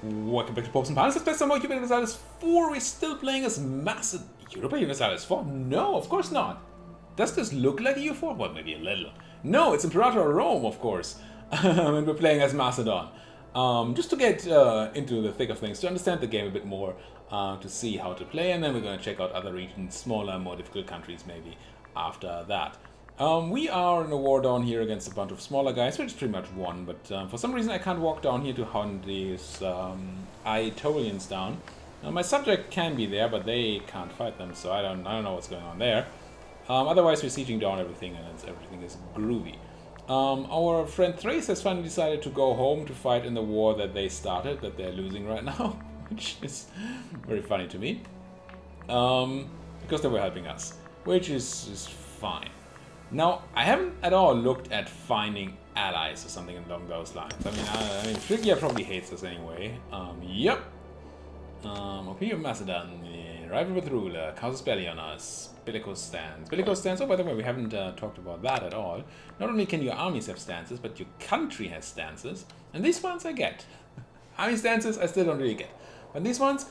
Welcome back to Popes and Palace. Let's play some more Europa Universalis 4. We're still playing as Macedon. Europa Universalis 4? No, of course not. Does this look like EU4? Well, maybe a little. No, it's Imperator Rome, of course. And we're playing as Macedon. Just to get into the thick of things, to understand the game a bit more, to see how to play, and then we're going to check out other regions, smaller, more difficult countries maybe after that. We are in a war down here against a bunch of smaller guys, which is pretty much won, but for some reason I can't walk down here to hunt these Aetolians down. My subject can be there, but they can't fight them, so I don't know what's going on there. Otherwise we're sieging down everything, and everything is groovy. Our friend Thrace has finally decided to go home to fight in the war that they started, that they're losing right now, which is very funny to me. Because they were helping us, which is fine. Now, I haven't at all looked at finding allies or something along those lines. I mean, Phrygia probably hates us anyway. Yep. Opinion of Macedon, rival with ruler, causes belly on us, bellicose stance. Bellicose stance, oh, by the way, we haven't talked about that at all. Not only can your armies have stances, but your country has stances. And these ones I get. Army stances I still don't really get. But these ones,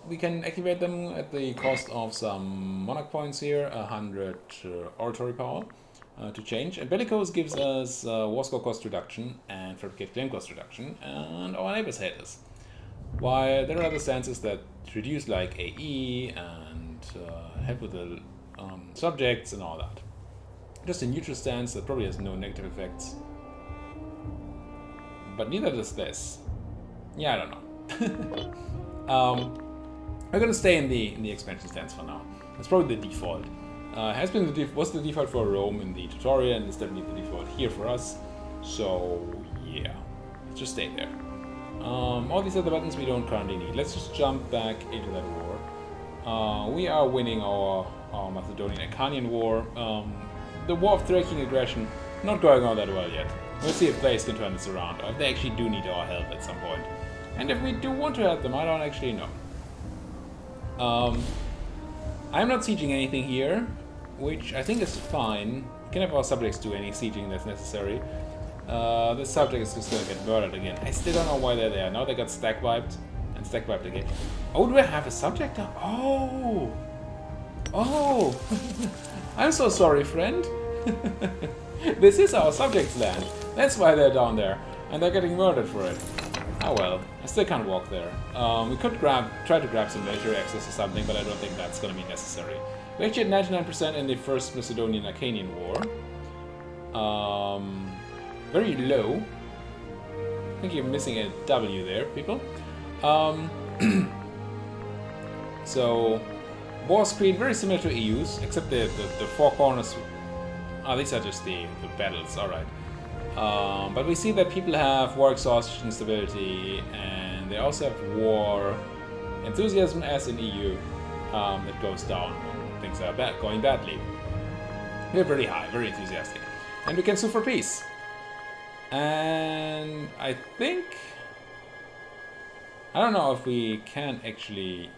we can activate them at the cost of some monarch points here, 100 oratory power to change. And bellicose gives us war score cost reduction and fabricate claim cost reduction, and our neighbors hate us. While there are other stances that reduce like AE and help with the subjects and all that. Just a neutral stance that probably has no negative effects. But neither does this. Yeah, I don't know. We're gonna stay in the expansion stance for now. That's probably the default. Was the default for Rome in the tutorial, and it's definitely the default here for us. So yeah, let's just stay there. All these other buttons we don't currently need. Let's just jump back into that war. We are winning our Macedonian Icanian war. The war of Thracian aggression not going on that well yet. We'll see if Thrace can turn this around, or if they actually do need our help at some point. And if we do want to help them, I don't actually know. I'm not sieging anything here, which I think is fine. We can have our subjects do any sieging that's necessary. This subject is just gonna get murdered again. I still don't know why they're there. Now they got stack wiped and stack wiped again. Oh, do I have a subject now? Oh! Oh! I'm so sorry, friend. This is our subject's land. That's why they're down there. And they're getting murdered for it. Oh well, I still can't walk there. We could try to grab some military access or something, but I don't think that's going to be necessary. We actually had 99% in the first Macedonian Acanian War. Very low. I think you're missing a W there, people. So, war screen very similar to EU's, except the four corners. Oh, these are just the battles, alright. But we see that people have war exhaustion stability, and they also have war enthusiasm as in EU that goes down when things are going badly. We're very high, very enthusiastic. And we can sue for peace. And I think... I don't know if we can actually,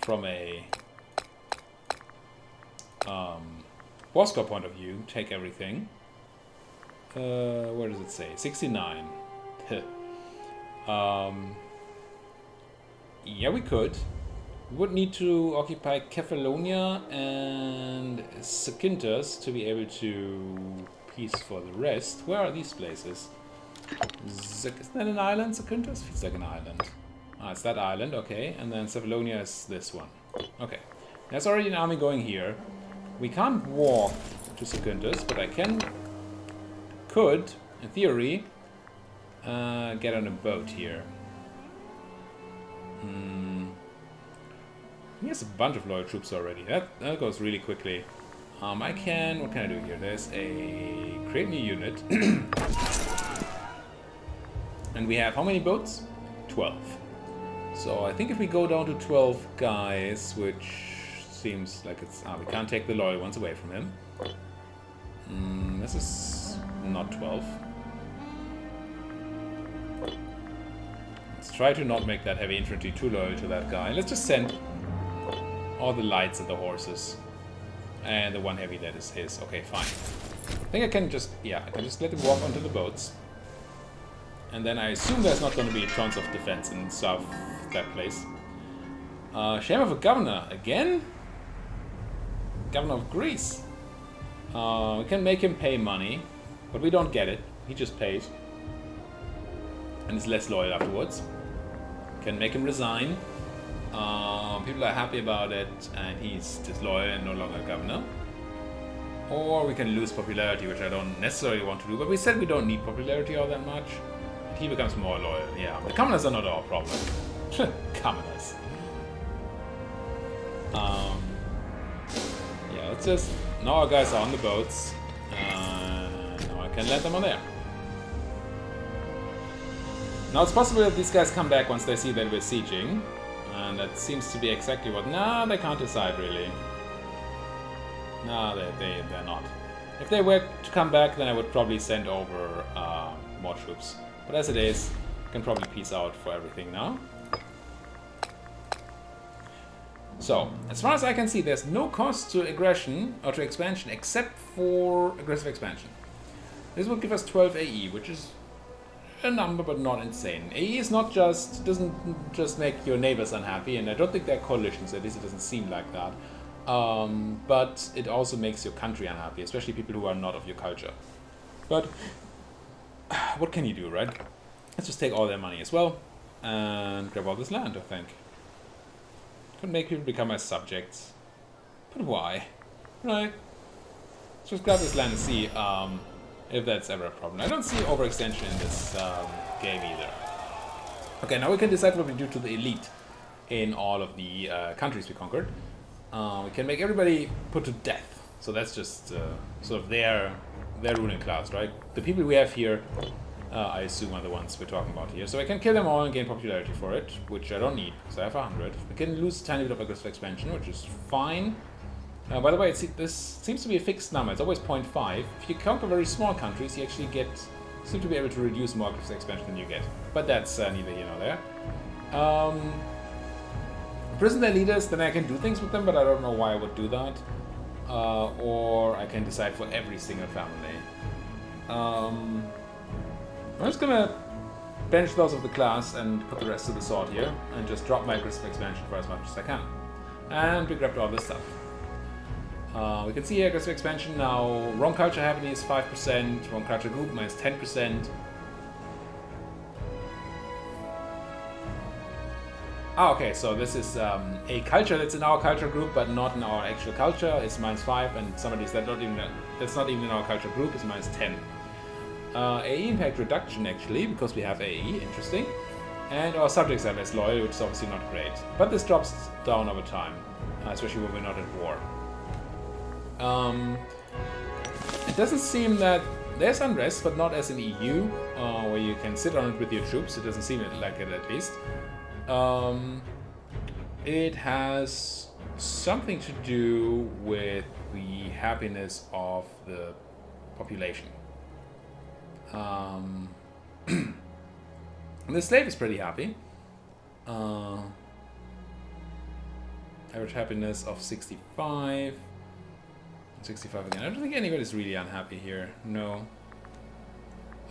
from a war score point of view, take everything. Where does it say? 69. Yeah, we could. We would need to occupy Kefalonia and Zakynthos to be able to peace for the rest. Where are these places? Isn't that an island, Zakynthos? Feels like an island. Ah, it's that island, okay. And then Cephalonia is this one. Okay. There's already an army going here. We can't walk to Zakynthos, but I could, in theory, get on a boat here. He has a bunch of loyal troops already. That goes really quickly. What can I do here? There's a create new unit. And we have how many boats? 12. So I think if we go down to 12 guys, which seems like it's... we can't take the loyal ones away from him. This is not 12. Let's try to not make that heavy infantry too loyal to that guy. Let's just send all the lights and the horses. And the one heavy that is his. Okay, fine. I think I can just... yeah, I can just let him walk onto the boats. And then I assume there's not going to be tons of defense in south that place. Shame of a governor. Again? Governor of Greece. We can make him pay money, but we don't get it. He just pays. And is less loyal afterwards. Can make him resign. People are happy about it, and he's disloyal and no longer governor. Or we can lose popularity, which I don't necessarily want to do, but we said we don't need popularity all that much. He becomes more loyal, yeah. The commoners are not our problem. Commoners. Yeah, let's just... Now our guys are on the boats. Now I can land them on there. Now it's possible that these guys come back once they see that we're sieging. And that seems to be exactly what... Nah, they can't decide really. No, they're not. If they were to come back, then I would probably send over more troops. But as it is, I can probably peace out for everything now. So, as far as I can see, there's no cost to aggression or to expansion except for aggressive expansion. This would give us 12 AE, which is a number but not insane. AE is not just doesn't just make your neighbors unhappy, and I don't think they're coalitions, at least it doesn't seem like that. But it also makes your country unhappy, especially people who are not of your culture. But what can you do, right? Let's just take all their money as well and grab all this land, I think. Could make people become my subjects. But why? Right. Let's just grab this land and see if that's ever a problem. I don't see overextension in this game either. Okay, now we can decide what we do to the elite in all of the countries we conquered. We can make everybody put to death. So that's just sort of their ruling class, right? The people we have here, I assume, are the ones we're talking about here. So I can kill them all and gain popularity for it, which I don't need, because I have 100. We can lose a tiny bit of aggressive expansion, which is fine. By the way, this seems to be a fixed number. It's always 0.5. If you conquer very small countries, you actually seem to be able to reduce more aggressive expansion than you get. But that's neither here nor there. Prison their leaders, then I can do things with them, but I don't know why I would do that. Or I can decide for every single family. I'm just gonna bench those of the class and put the rest to the sword here, and just drop my aggressive expansion for as much as I can. And we grabbed all this stuff. We can see here aggressive expansion now. Wrong culture happiness 5%, wrong culture group minus 10%. Ah, okay, so this is a culture that's in our culture group, but not in our actual culture. It's minus 5, and somebody's that's not even in our culture group is minus 10. AE impact reduction actually, because we have AE, interesting. And our subjects are less loyal, which is obviously not great. But this drops down over time, especially when we're not at war. It doesn't seem that there's unrest, but not as in EU, where you can sit on it with your troops. It doesn't seem like it, at least. It has something to do with the happiness of the population. The slave is pretty happy. Average happiness of 65. 65 again. I don't think anybody's really unhappy here. No.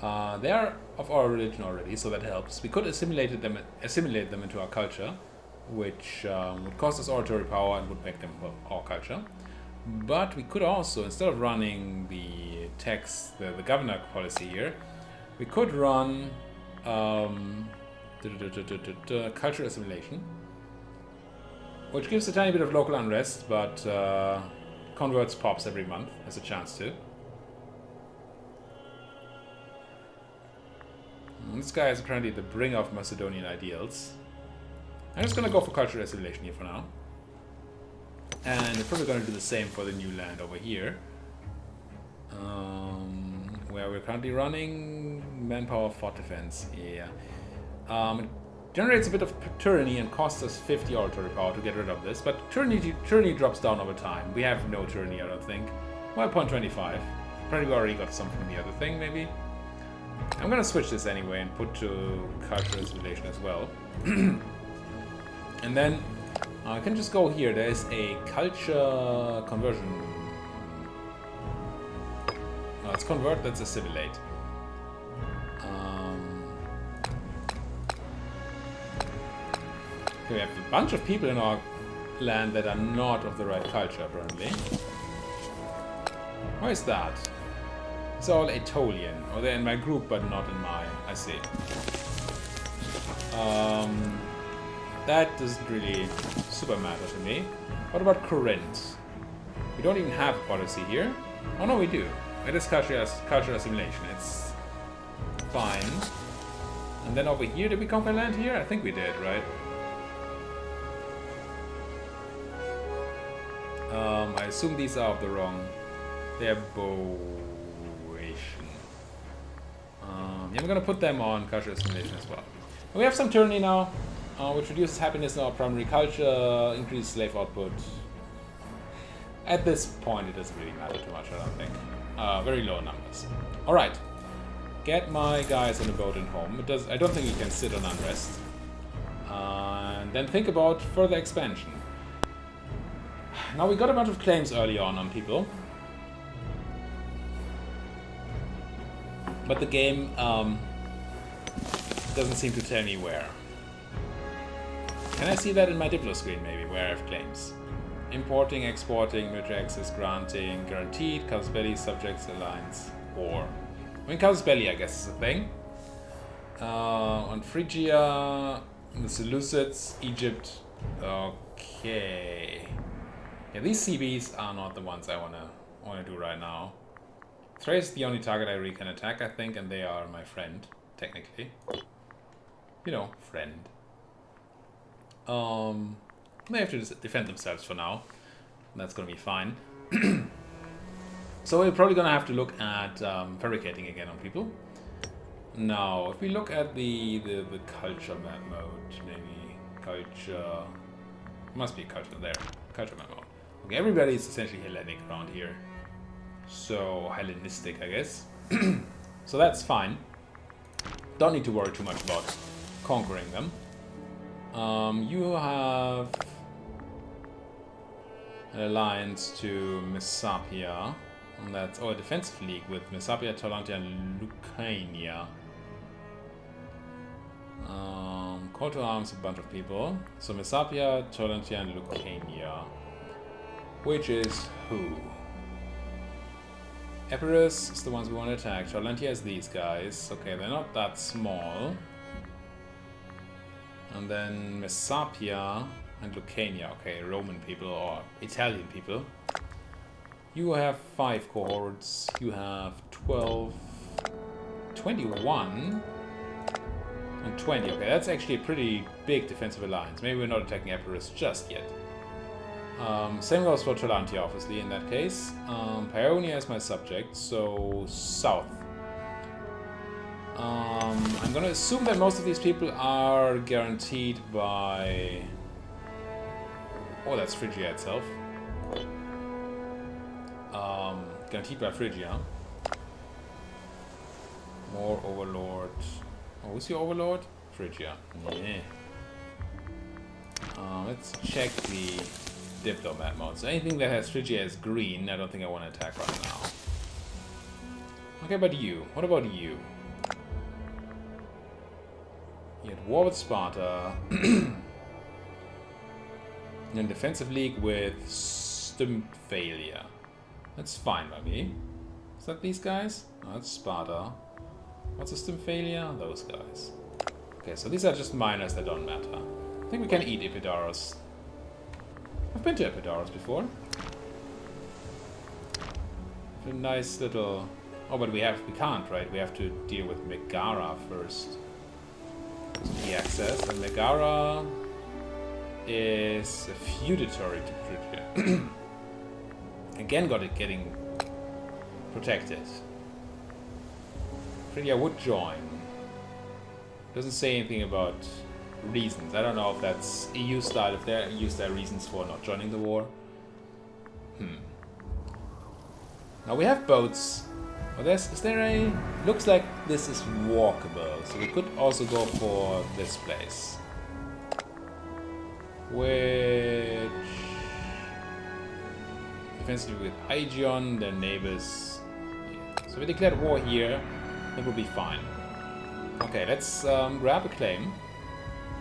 They are of our religion already, so that helps. We could assimilate them into our culture, which would cost us oratory power and would make them our culture. But we could also, instead of running the tax, the governor policy here, we could run cultural assimilation, which gives a tiny bit of local unrest, but converts pops every month, has a chance to. And this guy is apparently the bringer of Macedonian ideals. I'm just gonna go for cultural assimilation here for now. And we're probably gonna do the same for the new land over here. Where we're currently running manpower fort defense. Yeah. It generates a bit of tyranny and costs us 50 oratory power to get rid of this, but tyranny drops down over time. We have no tyranny, I don't think. Well, 0.25. Probably already got some from the other thing, maybe. I'm gonna switch this anyway and put to cultural assimilation as well. And then I can just go here. There's a culture conversion. Let's convert, let's assimilate. Okay, we have a bunch of people in our land that are not of the right culture, apparently. Why is that? It's all Aetolian. Or they're in my group, but not in mine. I see. That doesn't really super matter to me. What about Corinth? We don't even have a policy here. Oh no, we do. It is cultural assimilation. It's fine. And then over here, did we conquer land here? I think we did, right? I assume these are of the wrong. They're Boeotian. Yeah, I'm gonna put them on cultural assimilation as well. And we have some tyranny now, which reduces happiness in our primary culture, increases slave output. At this point, it doesn't really matter too much, I don't think. Very low numbers. Alright. Get my guys on the boat and home. I don't think you can sit on unrest. And then think about further expansion. Now we got a bunch of claims early on people. But the game doesn't seem to tell me where. Can I see that in my Diplo screen maybe, where I have claims? Importing, exporting, military access, granting, guaranteed, casus belli, subjects, alliance, war. I mean, casus belli, I guess, is a thing. On Phrygia, the Seleucids, Egypt. Okay. Yeah, these CBs are not the ones I wanna do right now. Thrace is the only target I really can attack, I think, and they are my friend, technically. You know, friend. They have to defend themselves for now. And that's gonna be fine. So we're probably gonna have to look at fabricating again on people. Now, if we look at the culture map mode, maybe culture must be culture there. Culture map mode. Okay, everybody is essentially Hellenic around here. So Hellenistic, I guess. So that's fine. Don't need to worry too much about conquering them. You have an alliance to Messapia. And that's a defensive league with Messapia, Tolantia, and Lucania. Call to arms a bunch of people. So Messapia, Tolantia, and Lucania. Which is who? Epirus is the ones we want to attack. Tolantia is these guys. Okay, they're not that small. And then Messapia and Lucania. Okay, Roman people or Italian people. You have 5 cohorts. You have 12, 21, and 20. Okay, that's actually a pretty big defensive alliance. Maybe we're not attacking Epirus just yet. Same goes for Tolantia, obviously, in that case. Paeonia is my subject, so south. I'm gonna assume that most of these people are guaranteed by... Oh, that's Phrygia itself. Guaranteed by Phrygia. More overlord. Oh, who's your overlord? Phrygia. Yeah. Let's check the Diplo map mode. So anything that has Phrygia as green, I don't think I want to attack right now. Okay, but you. What about you? You had war with Sparta. In defensive league with Stymphalia. That's fine by me. Is that these guys? No, that's Sparta. What's a Stymphalia? Those guys. Okay, so these are just minors that don't matter. I think we can eat Epidaurus. I've been to Epidaurus before. A nice little... Oh, but we can't, right? We have to deal with Megara first. The access, and Megara is a feudatory to Phrygia. Again, got it getting protected. Phrygia would join. Doesn't say anything about reasons. I don't know if that's EU style, if they use their reasons for not joining the war. Now we have boats. Oh, is there a... Looks like this is walkable, so we could also go for this place. Which... Defensively with Aegeon, their neighbors. Yeah. So we declared war here, that will be fine. Okay, let's grab a claim.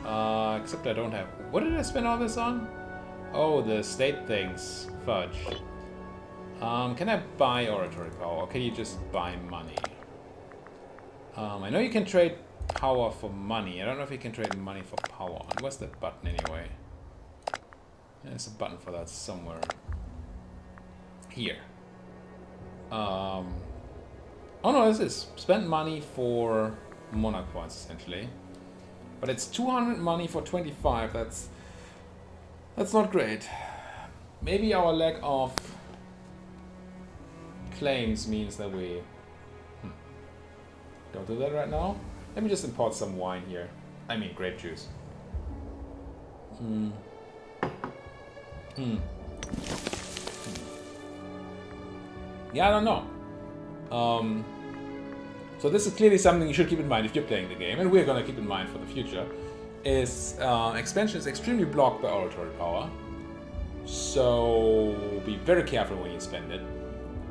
Except I don't have... What did I spend all this on? Oh, the state things. Fudge. Can I buy oratory power, or can you just buy money? I know you can trade power for money. I don't know if you can trade money for power. And what's that button anyway? There's a button for that somewhere. Here. Oh no, this is spend money for monarch points essentially. But it's 200 money for 25. That's not great. Maybe our lack of claims means that we don't do that right now. Let me just import some wine here. I mean grape juice. Yeah, I don't know. So this is clearly something you should keep in mind if you're playing the game, and we're gonna keep in mind for the future. Is expansion is extremely blocked by oratory power, so be very careful when you spend it.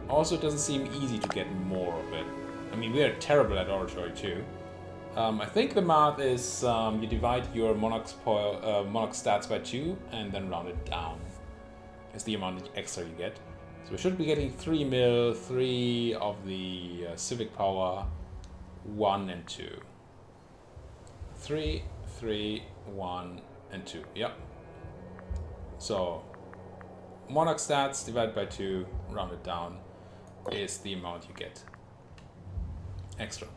Also, it doesn't seem easy to get more of it. I mean, we are terrible at oratory too. I think the math is you divide your monarch stats by 2 and then round it down. Is the amount of extra you get. So we should be getting 3 mil, 3 of the civic power, 1 and 2. 3, 3, 1 and 2. Yep. So monarch stats divided by 2, rounded down, is the amount you get extra.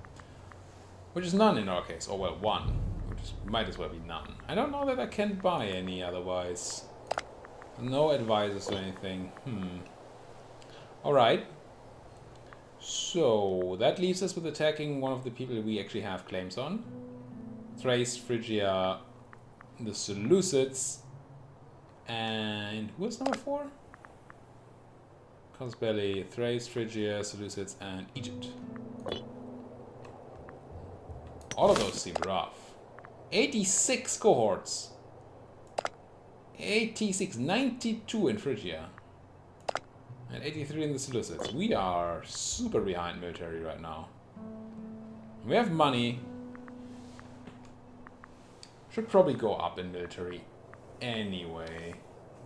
Which is none in our case, or well, 1, which might as well be none. I don't know that I can buy any otherwise. No advisors or anything. Alright. So that leaves us with attacking one of the people we actually have claims on. Thrace, Phrygia, the Seleucids, and who is number 4? Cosbelly, Thrace, Phrygia, Seleucids, and Egypt. All of those seem rough. 86 cohorts. 86, 92 in Phrygia. And 83 in the Seleucids. We are super behind military right now. We have money. Should probably go up in military anyway.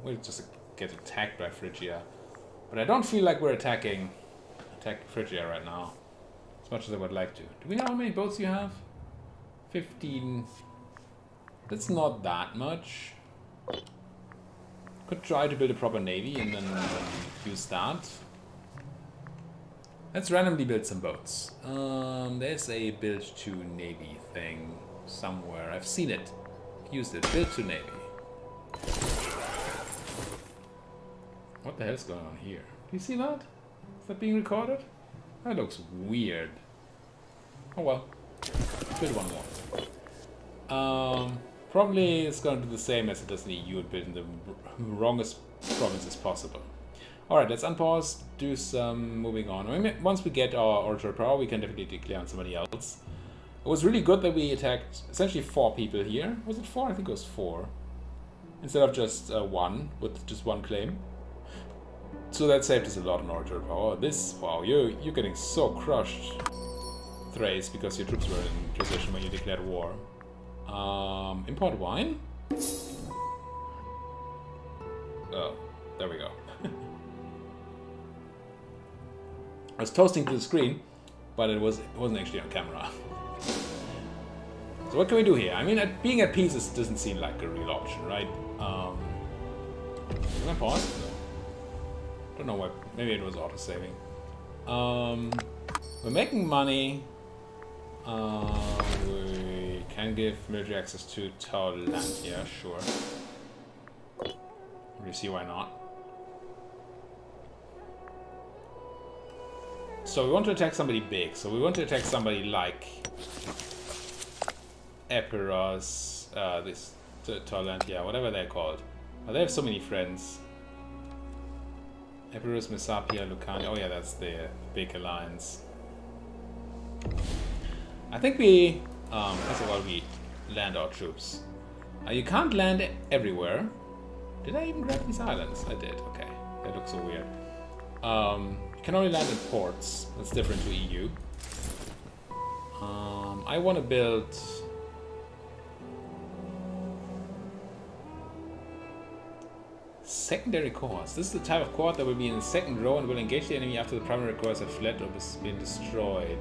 We'll just get attacked by Phrygia. But I don't feel like we're attacking Phrygia right now. As much as I would like to. Do we know how many boats you have? 15. That's not that much. Could try to build a proper navy and then use that. Let's randomly build some boats. There's a build to navy thing somewhere. I've seen it. Used it. Build to navy. What the hell's going on here? Do you see that? Is that being recorded? That looks weird. Oh well. Build one more. Probably it's going to do the same as it does in the EU and build in the wrongest provinces possible. Alright, let's unpause, do some moving on. I mean, once we get our oratory power, we can definitely declare on somebody else. It was really good that we attacked essentially 4 people here. Was it 4? I think it was 4. Instead of just 1, with just 1 claim. So that saved us a lot in oratory power. This, wow, you're getting so crushed, Thrace, because your troops were in position when you declared war. Import wine? Oh, there we go. I was toasting to the screen, but it wasn't actually on camera. So what can we do here? I mean, being at peace doesn't seem like a real option, right? Can I pause? No. Don't know why. Maybe it was auto-saving. We're making money. We can give military access to Taulant. Yeah, sure. You see why not? So we want to attack somebody big. So we want to attack somebody like Epiros, this Taulant, yeah, whatever they're called. But they have so many friends. Epirus, Messapia, Lucania. Oh yeah, that's the big alliance. I think we, first of all, we land our troops. You can't land everywhere. Did I even grab these islands? I did. Okay, that looks so weird. You can only land in ports. That's different to EU. I want to build Secondary cores. This is the type of core that will be in the second row and will engage the enemy after the primary cores have fled or been destroyed.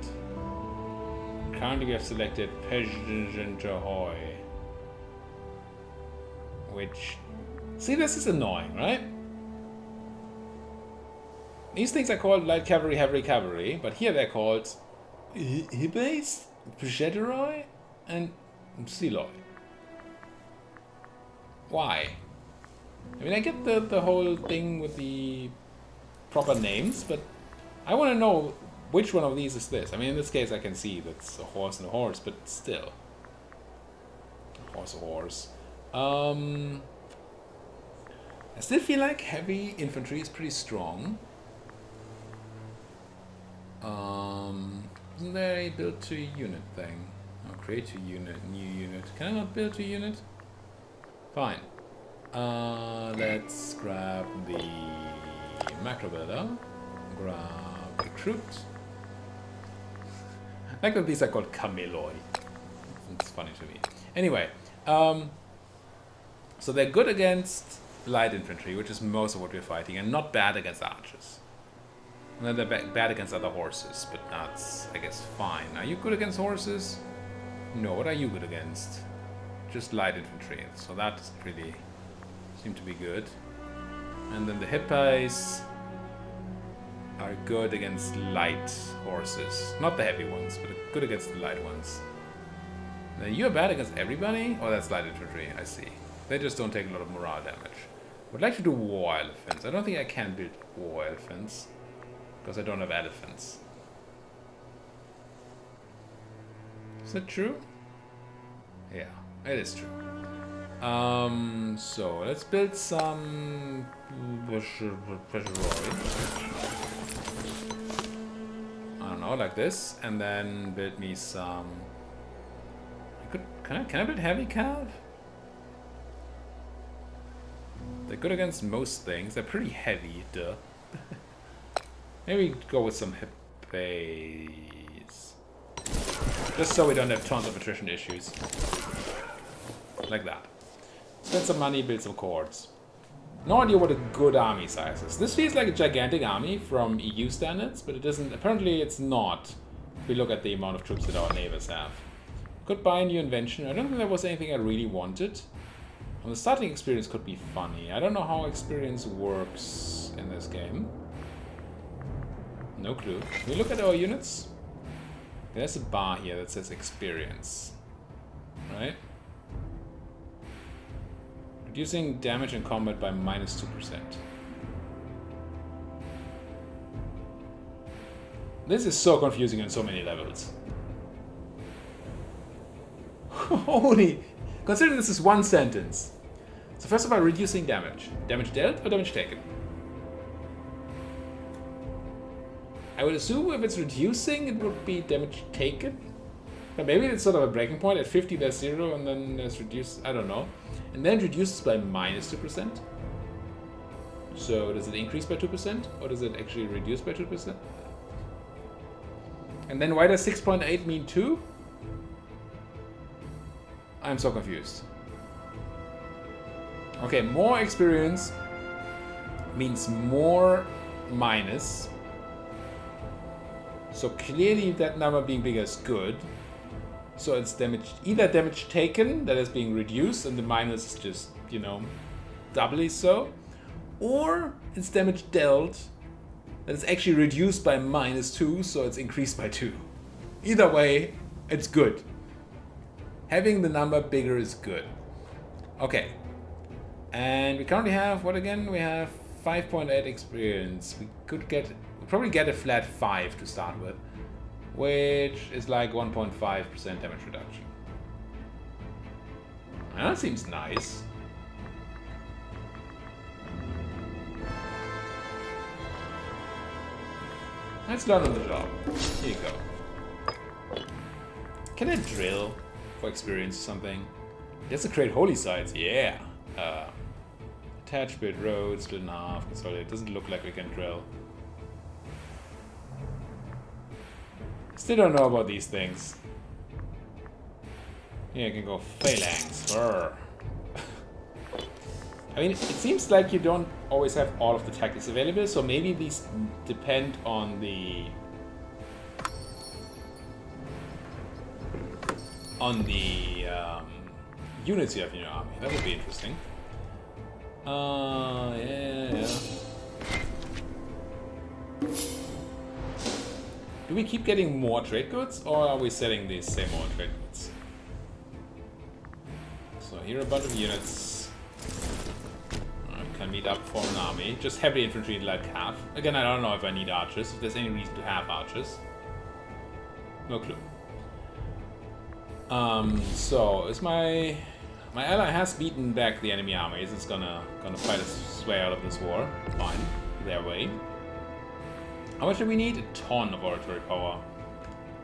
Currently we have selected Pejinjahoy. Which... See, this is annoying, right? These things are called light cavalry, heavy cavalry, but here they're called Hibes, Pejederoi, and Siloi. Why? I mean, I get the whole thing with the proper names, but I want to know which one of these is this. I mean, in this case, I can see that's a horse and a horse, but still. Horse. I still feel like heavy infantry is pretty strong. Isn't there a build to unit thing? Oh, create a unit, new unit. Can I not build to unit? Fine. Let's grab the macro builder. Grab recruit. I like that these are called cameloi. It's funny to me. Anyway, so they're good against light infantry, which is most of what we're fighting, and not bad against archers. And then they're bad against other horses, but that's, I guess, fine. Are you good against horses? No, what are you good against? Just light infantry, so that doesn't really seem to be good. And then the hippies are good against light horses. Not the heavy ones, but good against the light ones. Now you're bad against everybody? Oh, that's light infantry, I see. They just don't take a lot of morale damage. I would like to do war elephants. I don't think I can build war elephants, because I don't have elephants. Is that true? Yeah, it is true. So let's build some I don't know, like this, and then build me some. Can I build heavy cav? They're good against most things. They're pretty heavy, duh. Maybe go with some hippies. Just so we don't have tons of attrition issues. Like that. Spend some money, build some cords. No idea what a good army size is. This feels like a gigantic army from EU standards, but it isn't. Apparently it's not. If we look at the amount of troops that our neighbors have. Could buy a new invention. I don't think there was anything I really wanted. The starting experience could be funny. I don't know how experience works in this game. No clue. Can we look at our units? There's a bar here that says experience. Right? Reducing damage in combat by -2%. This is so confusing on so many levels. Holy... Consider this is one sentence. So first of all, reducing damage. Damage dealt or damage taken? I would assume if it's reducing, it would be damage taken. But maybe it's sort of a breaking point. At 50 there's 0 and then there's reduced, I don't know. And then it reduces by -2%. So does it increase by 2%? Or does it actually reduce by 2%? And then why does 6.8 mean 2? I'm so confused. Okay, more experience means more minus. So clearly that number being bigger is good. So it's damage, either damage taken that is being reduced and the minus is just, you know, doubly so. Or it's damage dealt that is actually reduced by -2, so it's increased by 2. Either way, it's good. Having the number bigger is good. Okay. And we currently have, what again? We have 5.8 experience. We could get, we'll probably get a flat 5 to start with, which is like 1.5% damage reduction. That seems nice. Let's learn on the job. Here you go. Can I drill for experience or something? Just to create holy sites, yeah. Attach, build roads, split in half, consolidate. Doesn't look like we can drill. Still don't know about these things. Yeah, I can go phalanx. I mean, it seems like you don't always have all of the tactics available, so maybe these depend on the units you have in your army. That would be interesting. Yeah. Do we keep getting more trade goods, or are we selling these same old trade goods? So here are a bunch of units. Can meet up for an army. Just heavy infantry like half. Again, I don't know if I need archers, if there's any reason to have archers. No clue. So is my ally has beaten back the enemy armies. It's gonna fight its way out of this war. Fine, their way. How much do we need? A ton of oratory power.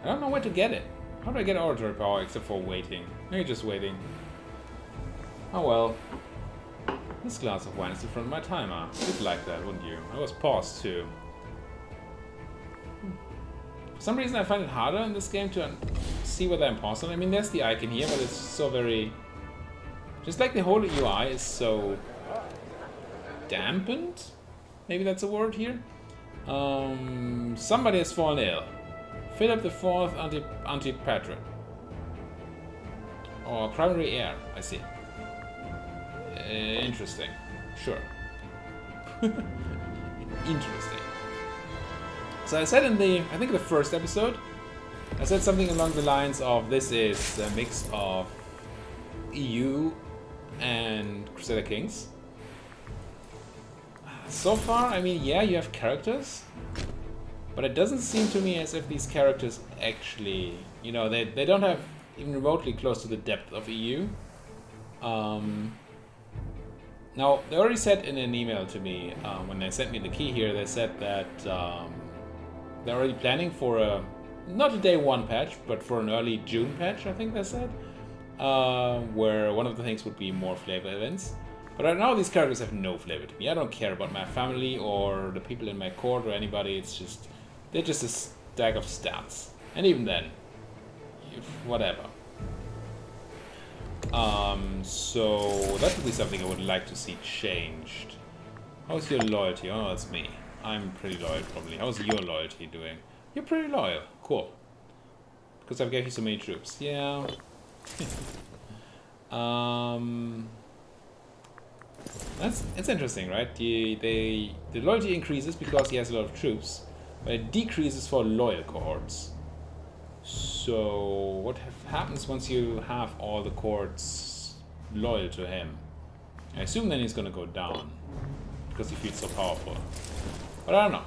I don't know where to get it. How do I get oratory power except for waiting? Maybe just waiting. Oh well. This glass of wine is in front of my timer. You'd like that, wouldn't you? I was paused too. For some reason I find it harder in this game to see whether I'm paused on. I mean, there's the icon here, but it's so very... Just like the whole UI is so... dampened? Maybe that's a word here? Somebody has fallen ill. Philip the Fourth Imperator. Or primary heir, I see. Interesting. Sure. Interesting. So I said in I think the first episode, I said something along the lines of this is a mix of EU and Crusader Kings. So far, I mean, yeah, you have characters, but it doesn't seem to me as if these characters actually, you know, they don't have even remotely close to the depth of EU. Now, they already said in an email to me, when they sent me the key here, they said that they're already planning for not a day one patch, but for an early June patch, I think they said, where one of the things would be more flavor events. But right now these characters have no flavor to me. I don't care about my family or the people in my court or anybody, it's just, they're just a stack of stats. And even then, whatever. So that would be something I would like to see changed. How's your loyalty? Oh, that's me. I'm pretty loyal, probably. How's your loyalty doing? You're pretty loyal. Cool. Because I've gave you so many troops. Yeah. It's interesting, right? The loyalty increases because he has a lot of troops, but it decreases for loyal cohorts. So what happens once you have all the cohorts loyal to him? I assume then he's gonna go down because he feels so powerful. But I don't know.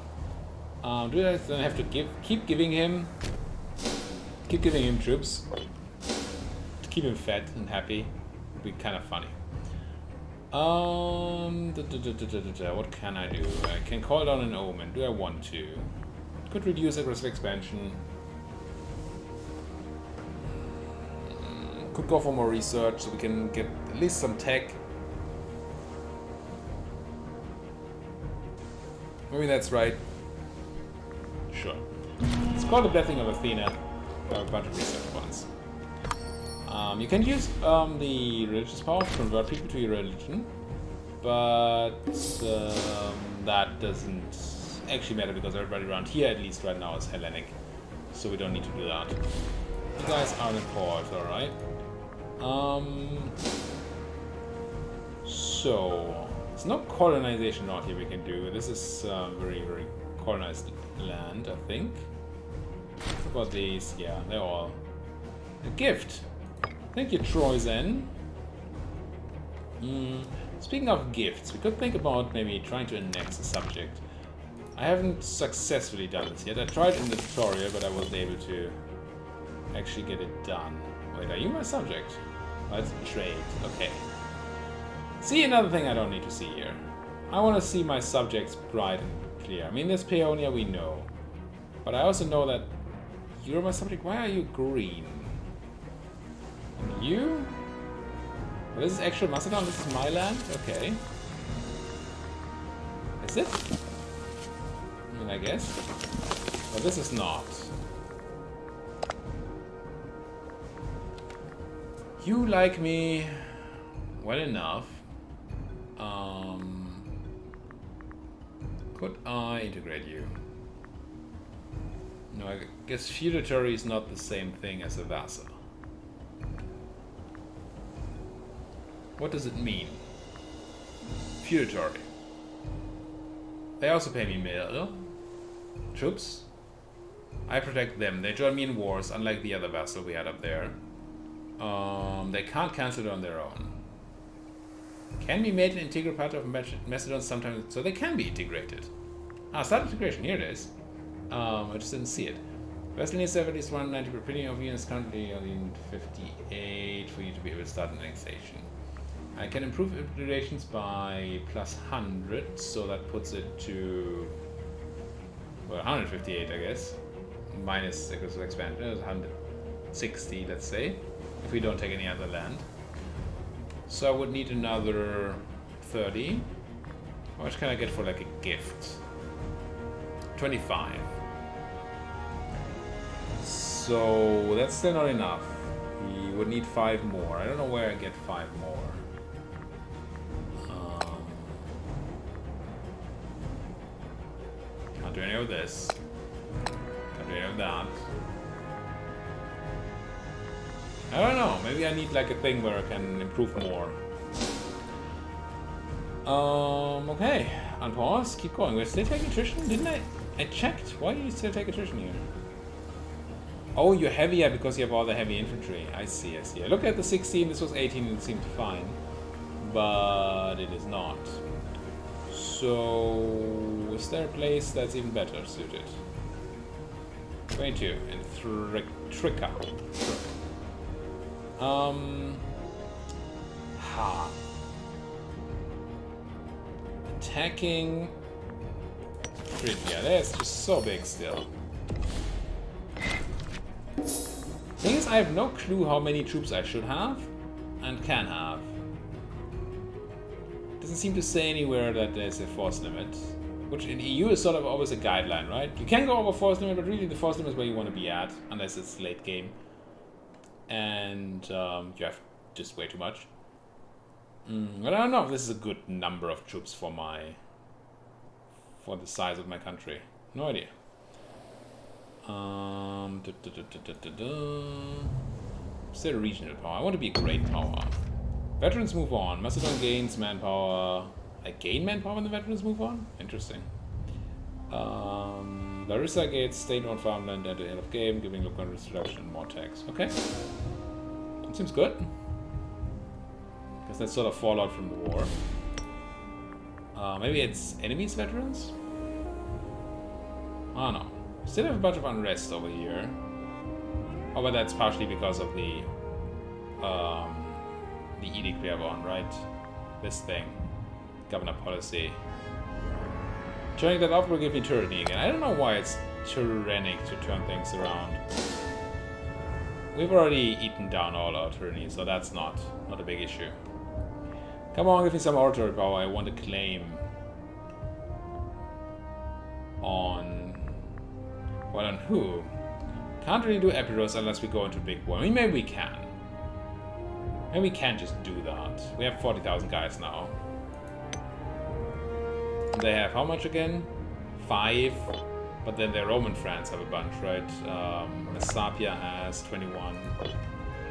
Do I then have to keep giving him troops to keep him fed and happy? Would be kind of funny. What can I do? I can call down an omen. Do I want to? Could reduce aggressive expansion. Could go for more research so we can get at least some tech. Maybe that's right. Sure. It's called the Blessing of Athena. A bunch of research points. You can use the religious power to convert people to your religion, but that doesn't actually matter because everybody around here, at least right now, is Hellenic, so we don't need to do that. You guys are in port, alright? So there's no colonization out here we can do. This is very, very colonized land, I think. What about these? Yeah, they're all a gift. Thank you, Troyzen. Speaking of gifts, we could think about maybe trying to annex a subject. I haven't successfully done this yet. I tried in the tutorial, but I wasn't able to actually get it done. Wait, are you my subject? Oh, it's trade. Okay. See, another thing I don't need to see here. I want to see my subjects bright and clear. I mean, this Paeonia we know. But I also know that you're my subject. Why are you green? And you? Well, this is actual Macedon. This is my land? Okay. Is it? I mean, I guess. But this is not. You like me well enough. Could I integrate you? No, I guess feudatory is not the same thing as a vassal. What does it mean? Feudatory. They also pay me mill. Troops. I protect them. They join me in wars, unlike the other vassal we had up there. They can't cancel it on their own. Can be made an integral part of Macedon sometimes, so they can be integrated. Ah, start integration, here it is. I just didn't see it. Vassal needs to have at least 190 per opinion of units, currently only 58 for you to be able to start annexation. I can improve integrations by plus 100, so that puts it to, well, 158 I guess. Minus equals to expansion, 160 let's say, if we don't take any other land. So I would need another 30. How much can I get for like a gift? 25. So that's still not enough. We would need 5 more. I don't know where I get 5 more. Can't do any of this. Can't do any of that. I don't know, maybe I need like a thing where I can improve more. Okay, unpause, keep going. We're still taking attrition? Didn't I checked. Why do you still take attrition here? Oh, you're heavier because you have all the heavy infantry. I see, I see. I looked at the 16, this was 18 and it seemed fine. But it is not. So, is there a place that's even better suited? 22 in Tricka. Attacking Phrygia. That's just so big still. Thing is, I have no clue how many troops I should have and can have. Doesn't seem to say anywhere that there's a force limit, which in EU is sort of always a guideline, right? You can go over force limit, but really the force limit is where you want to be at, unless it's late game. And you have just way too much. But I don't know if this is a good number of troops for the size of my country. No idea. Still regional power. I want to be a great power. Veterans move on. Macedon gains manpower. I gain manpower when the veterans move on? Interesting. Larissa gates state on farmland at the end of game, giving local reduction and more tax. Okay. That seems good. Because that's sort of fallout from the war. Maybe it's enemies veterans? I don't know. Still have a bunch of unrest over here. Oh, but that's partially because of the edict we have on, right? This thing. Governor policy. Turning that off will give me tyranny again. I don't know why it's tyrannic to turn things around. We've already eaten down all our tyranny, so that's not a big issue. Come on, give me some oratory power. I want to claim on... Well, on who? Can't really do Epiros unless we go into big war. I mean, maybe we can. Maybe we can just do that. We have 40,000 guys now. They have how much again? 5. But then the Roman France have a bunch, right? Messapia has 21.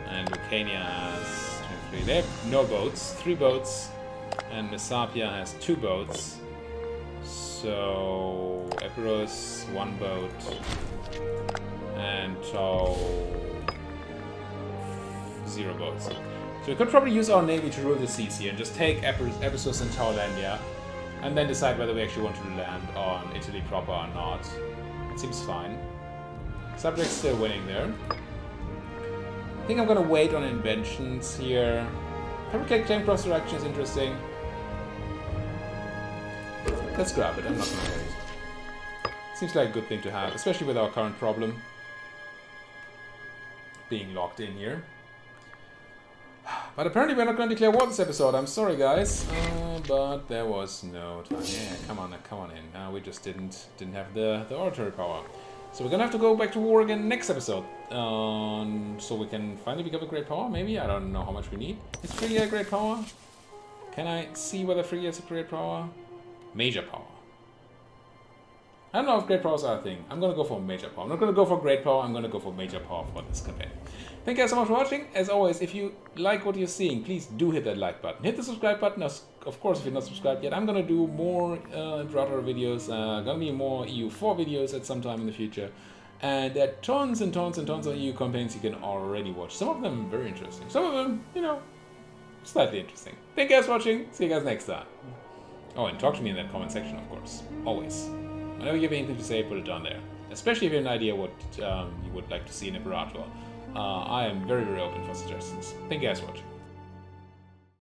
And Lucania has 23. They have no boats. 3 boats. And Messapia has 2 boats. So... Epiros, 1 boat. And Tau... 0 boats. So we could probably use our navy to rule the seas here and just take Ephesus and Taulandia. And then decide whether we actually want to land on Italy proper or not. It seems fine. Subject's still winning there. I think I'm gonna wait on inventions here. Fabricate claim cross direction is interesting. Let's grab it, I'm not gonna wait. Seems like a good thing to have, especially with our current problem. Being locked in here. But apparently we're not going to declare war this episode. I'm sorry, guys, but there was no time. Yeah, come on in. We just didn't have the oratory power, so we're gonna have to go back to war again next episode. So we can finally become a great power. Maybe I don't know how much we need. Is Phrygia a great power? Can I see whether free is a great power? Major power. I don't know if great powers are a thing. I'm gonna go for major power. I'm not gonna go for great power, I'm gonna go for major power for this campaign. Thank you guys so much for watching. As always, if you like what you're seeing, please do hit that like button. Hit the subscribe button. Of course, if you're not subscribed yet, I'm gonna do more Imperator videos. Gonna be more EU4 videos at some time in the future. And there are tons and tons and tons of EU campaigns you can already watch. Some of them very interesting. Some of them, you know, slightly interesting. Thank you guys for watching. See you guys next time. Oh, and talk to me in that comment section, of course. Always. Whenever you have anything to say, put it down there. Especially if you have an idea what you would like to see in Imperator. I am very, very open for suggestions. Thank you guys for watching.